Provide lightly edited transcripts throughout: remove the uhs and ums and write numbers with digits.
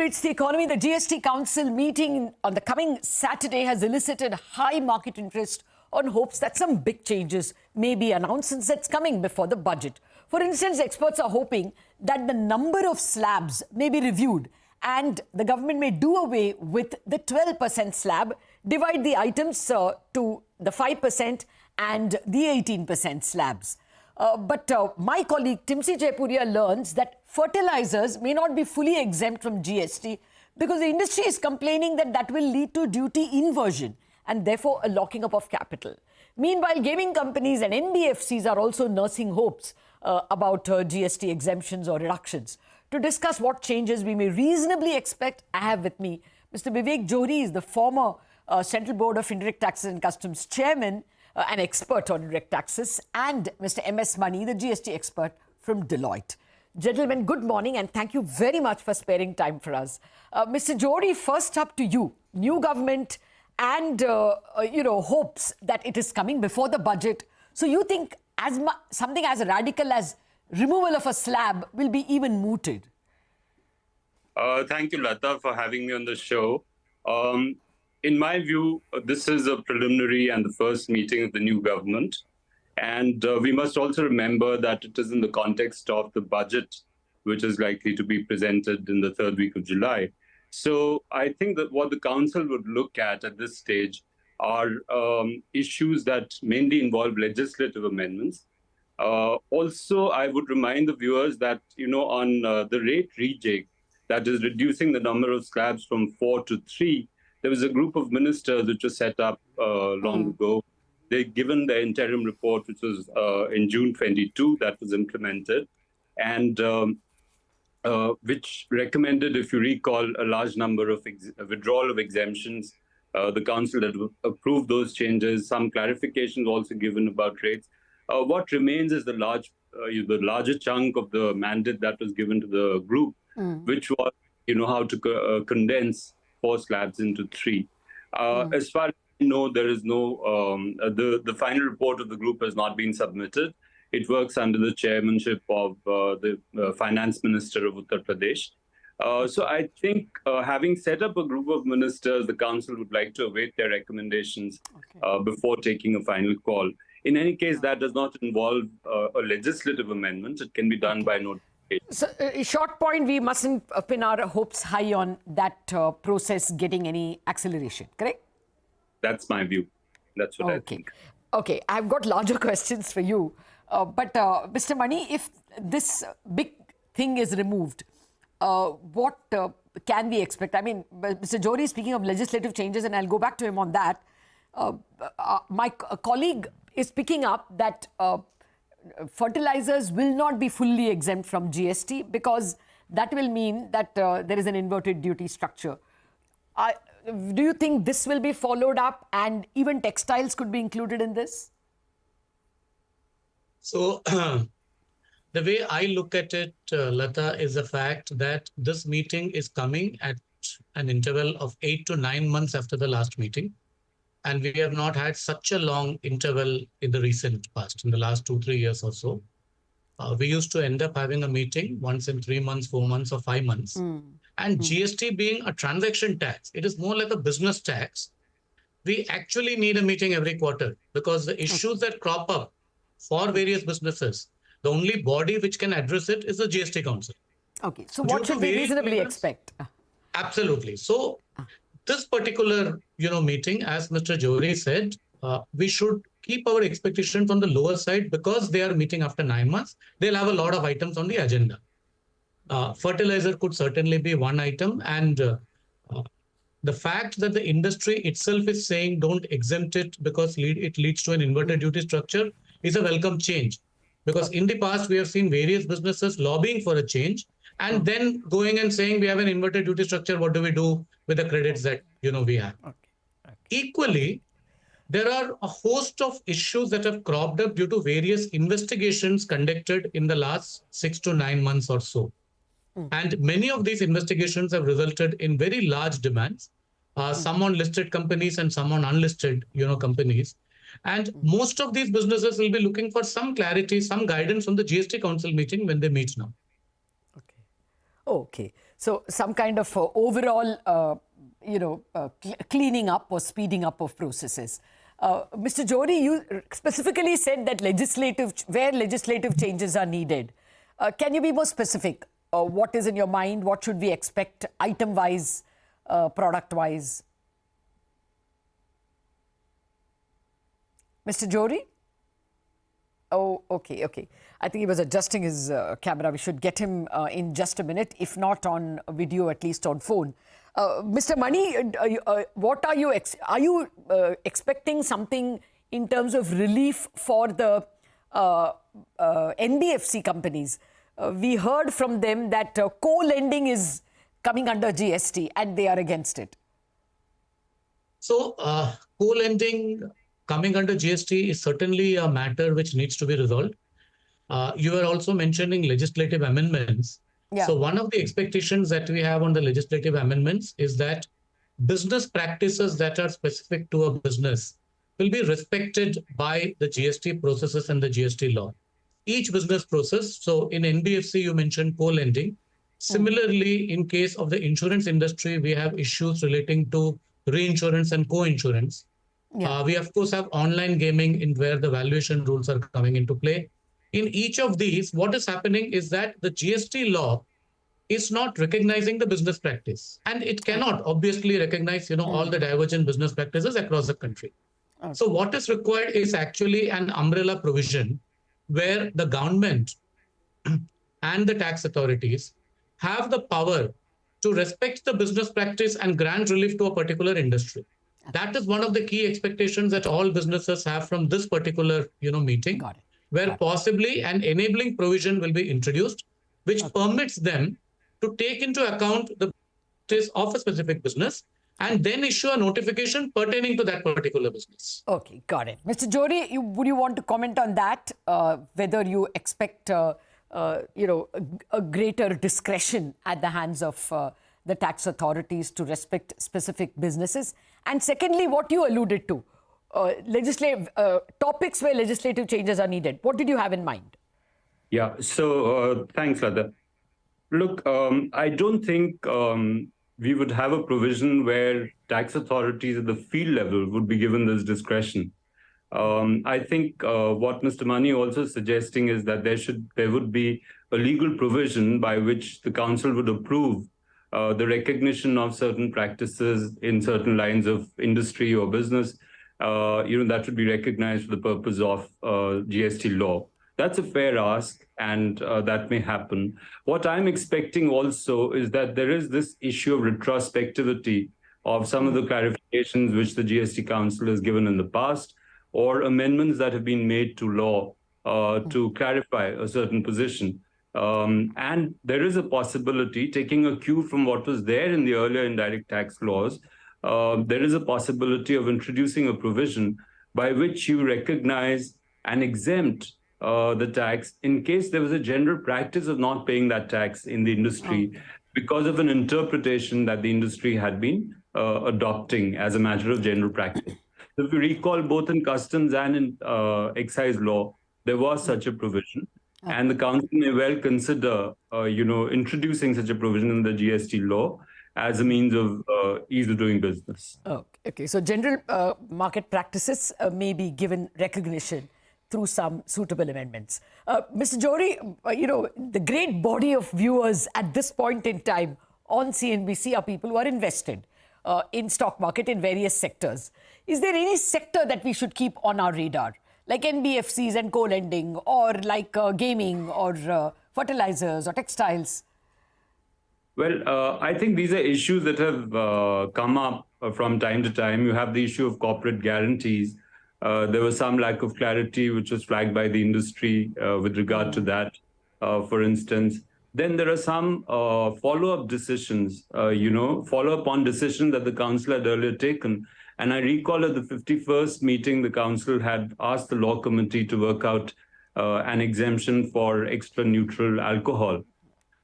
to It's the Economy. The GST Council meeting on the coming Saturday has elicited high market interest on hopes that some big changes may be announced since it's coming before the budget. For instance, experts are hoping that the number of slabs may be reviewed and the government may do away with the 12% slab, divide the items to the 5% and the 18% slabs. But my colleague Timsi Jaipuria learns that fertilizers may not be fully exempt from GST because the industry is complaining that that will lead to duty inversion and therefore a locking up of capital. Meanwhile, gaming companies and NBFCs are also nursing hopes about GST exemptions or reductions. To discuss what changes we may reasonably expect, I have with me Mr. Vivek Johri, is the former Central Board of Indirect Taxes and Customs Chairman, an expert on indirect taxes, and Mr. Mani, the GST expert from Deloitte. Gentlemen, good morning and thank you very much for sparing time for us. Mr. Johri, first up to you. New government and, hopes that it is coming before the budget. So you think something as radical as removal of a slab will be even mooted? Thank you, Latha, for having me on the show. In my view, this is a preliminary and the first meeting of the new government. And we must also remember that it is in the context of the budget, which is likely to be presented in the third week of July. So I think that what the council would look at this stage are issues that mainly involve legislative amendments. Also, I would remind the viewers that, on the rate rejig, that is reducing the number of slabs from 4 to 3, there was a group of ministers which was set up long ago. They'd given their interim report, which was in June 22, that was implemented, and which recommended, if you recall, a large number of withdrawal of exemptions. The council had approved those changes, some clarifications also given about rates. What remains is the larger chunk of the mandate that was given to the group, which was, how to condense 4 slabs into 3. As far as I know, there is no, the final report of the group has not been submitted. It works under the chairmanship of the finance minister of Uttar Pradesh. So I think having set up a group of ministers, the council would like to await their recommendations before taking a final call. In any case, that does not involve a legislative amendment. It can be done by notification. So, a short point, we mustn't pin our hopes high on that process getting any acceleration, correct? That's my view. That's what I think. Okay, I've got larger questions for you. But Mr. Mani, if this big thing is removed, what can we expect? I mean, Mr. Johri is speaking of legislative changes, and I'll go back to him on that. My colleague is picking up that fertilizers will not be fully exempt from GST because that will mean that there is an inverted duty structure. Do you think this will be followed up and even textiles could be included in this? So the way I look at it, Latha, is the fact that this meeting is coming at an interval of 8 to 9 months after the last meeting. And we have not had such a long interval in the recent past, in the last 2-3 years or so. We used to end up having a meeting once in 3 months, 4 months, or 5 months. And GST being a transaction tax, it is more like a business tax. We actually need a meeting every quarter because the issues that crop up for various businesses, the only body which can address it is the GST Council. Okay, so what should we reasonably expect? Absolutely. So this particular, meeting, as Mr. Johri said, we should keep our expectations on the lower side because they are meeting after 9 months. They'll have a lot of items on the agenda. Fertilizer could certainly be one item. And the fact that the industry itself is saying don't exempt it because it leads to an inverted duty structure is a welcome change. Because in the past, we have seen various businesses lobbying for a change and then going and saying we have an inverted duty structure. What do we do with the credits that we have? Equally, there are a host of issues that have cropped up due to various investigations conducted in the last 6 to 9 months or so. And many of these investigations have resulted in very large demands, some on listed companies and some on unlisted companies. And most of these businesses will be looking for some clarity, some guidance from the GST Council meeting when they meet now. Okay. So some kind of overall, cleaning up or speeding up of processes. Mr. Johri, you specifically said that where legislative changes are needed. Can you be more specific? What is in your mind? What should we expect item-wise, product-wise? Mr. Johri? Oh, okay. I think he was adjusting his camera. We should get him in just a minute, if not on video, at least on phone. Mr. Mani, what are you expecting something in terms of relief for the NBFC companies? We heard from them that co-lending is coming under GST and they are against it. So co-lending coming under GST is certainly a matter which needs to be resolved. You were also mentioning legislative amendments. Yeah. So one of the expectations that we have on the legislative amendments is that business practices that are specific to a business will be respected by the GST processes and the GST law. Each business process, so in NBFC, you mentioned co-lending. Similarly, in case of the insurance industry, we have issues relating to reinsurance and co-insurance. Yeah. We, of course, have online gaming in where the valuation rules are coming into play. In each of these, what is happening is that the GST law is not recognizing the business practice. And it cannot obviously recognize, all the divergent business practices across the country. Okay. So what is required is actually an umbrella provision where the government and the tax authorities have the power to respect the business practice and grant relief to a particular industry. That is one of the key expectations that all businesses have from this particular, meeting. Got it. Where possibly an enabling provision will be introduced, which permits them to take into account the practice of a specific business and then issue a notification pertaining to that particular business. Okay, got it. Mr. Johri, would you want to comment on that? Whether you expect, a greater discretion at the hands of the tax authorities to respect specific businesses? And secondly, what you alluded to, legislative topics where legislative changes are needed. What did you have in mind? Yeah, so thanks, Latha. Look, I don't think we would have a provision where tax authorities at the field level would be given this discretion. I think what Mr. Mani also suggesting is that there would be a legal provision by which the council would approve the recognition of certain practices in certain lines of industry or business, that would be recognized for the purpose of GST law. That's a fair ask, and that may happen. What I'm expecting also is that there is this issue of retrospectivity of some of the clarifications which the GST Council has given in the past, or amendments that have been made to law to clarify a certain position. And there is a possibility, taking a cue from what was there in the earlier indirect tax laws, there is a possibility of introducing a provision by which you recognize and exempt the tax in case there was a general practice of not paying that tax in the industry because of an interpretation that the industry had been adopting as a matter of general practice. So if you recall, both in customs and in excise law, there was such a provision. And the council may well consider, introducing such a provision in the GST law as a means of ease of doing business. Okay. So general market practices may be given recognition through some suitable amendments. Mr. Johri, the great body of viewers at this point in time on CNBC are people who are invested in stock market in various sectors. Is there any sector that we should keep on our radar? Like NBFCs and co-lending, or like gaming, or fertilizers, or textiles? Well, I think these are issues that have come up from time to time. You have the issue of corporate guarantees. There was some lack of clarity which was flagged by the industry with regard to that, for instance. Then there are some follow-up decisions, follow-up on decisions that the council had earlier taken. And I recall at the 51st meeting, the council had asked the law committee to work out an exemption for extra neutral alcohol.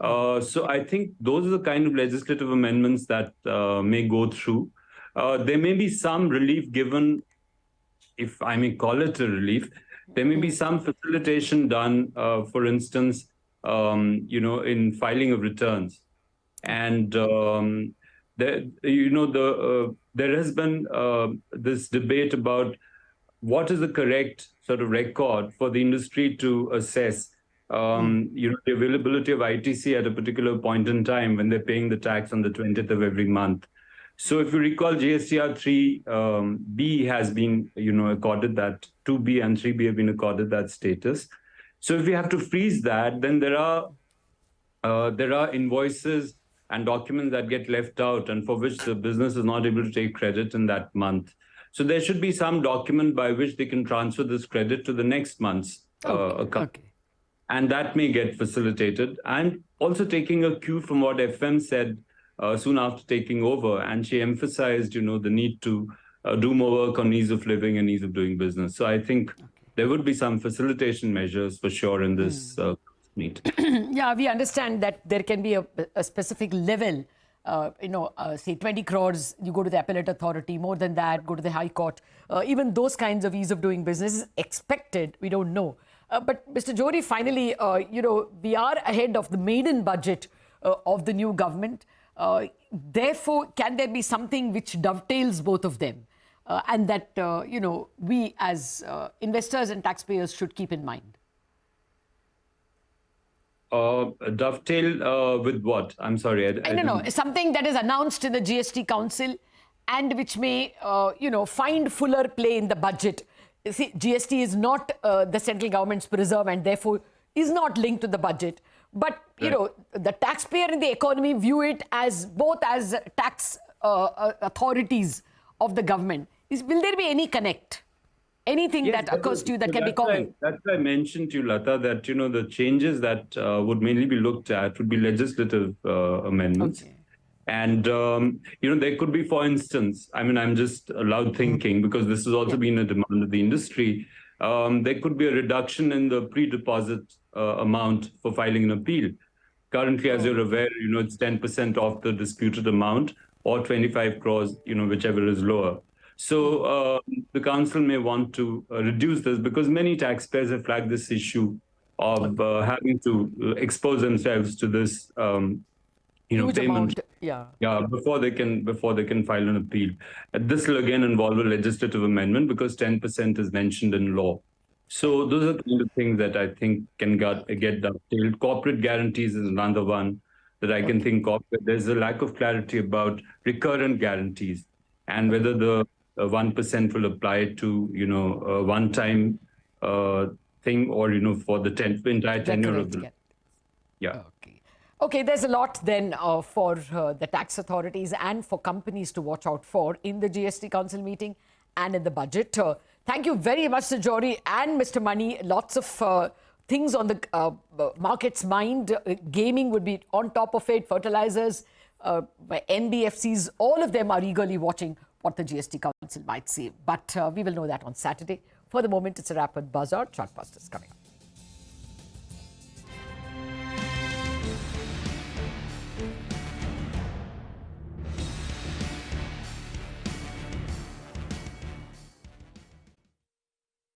So I think those are the kind of legislative amendments that may go through. There may be some relief given, if I may call it a relief. There may be some facilitation done, for instance, in filing of returns. And there has been this debate about what is the correct sort of record for the industry to assess the availability of ITC at a particular point in time when they're paying the tax on the 20th of every month. So if you recall, GSTR 3B has been, accorded that, 2B and 3B have been accorded that status. So if you have to freeze that, then there are invoices and documents that get left out and for which the business is not able to take credit in that month. So there should be some document by which they can transfer this credit to the next month's account. Okay. And that may get facilitated. And also taking a cue from what FM said soon after taking over, and she emphasized, the need to do more work on ease of living and ease of doing business. So I think there would be some facilitation measures for sure in this meet. Yeah, we understand that there can be a specific level, say 20 crores, you go to the appellate authority, more than that, go to the High Court. Even those kinds of ease of doing business is expected, we don't know. But Mr. Johri, finally, we are ahead of the maiden budget of the new government. Therefore, can there be something which dovetails both of them and that, we as investors and taxpayers should keep in mind? Dovetail with what? I'm sorry. I don't know. Something that is announced in the GST Council and which may, find fuller play in the budget. See, GST is not the central government's preserve and therefore is not linked to the budget. But, the taxpayer and the economy view it as both as tax authorities of the government. Will there be any connect? Anything that occurs to you that can be common? That's why I mentioned to you, Latha, that, the changes that would mainly be looked at would be legislative amendments. Okay. And, there could be, for instance, I'm just loud thinking because this has also been a demand of the industry. There could be a reduction in the pre-deposit amount for filing an appeal. Currently, as you're aware, it's 10% of the disputed amount or 25 crores, whichever is lower. So the council may want to reduce this because many taxpayers have flagged this issue of having to expose themselves to this, Huge payment. amount, before they can file an appeal. This will again involve a legislative amendment because 10% is mentioned in law. So those are the kind of things that I think can get dovetailed. Corporate guarantees is another one that I can think of. There's a lack of clarity about recurrent guarantees and whether the 1% will apply to, a one-time thing or, for the entire tenure of the... Yeah. Okay, there's a lot then for the tax authorities and for companies to watch out for in the GST Council meeting and in the budget. Thank you very much, Mr. Johri and Mr. Mani. Lots of things on the market's mind. Gaming would be on top of it. Fertilizers, by NBFCs, all of them are eagerly watching what the GST Council might say. But we will know that on Saturday. For the moment, it's a wrap on Bazaar. Chartbusters coming up.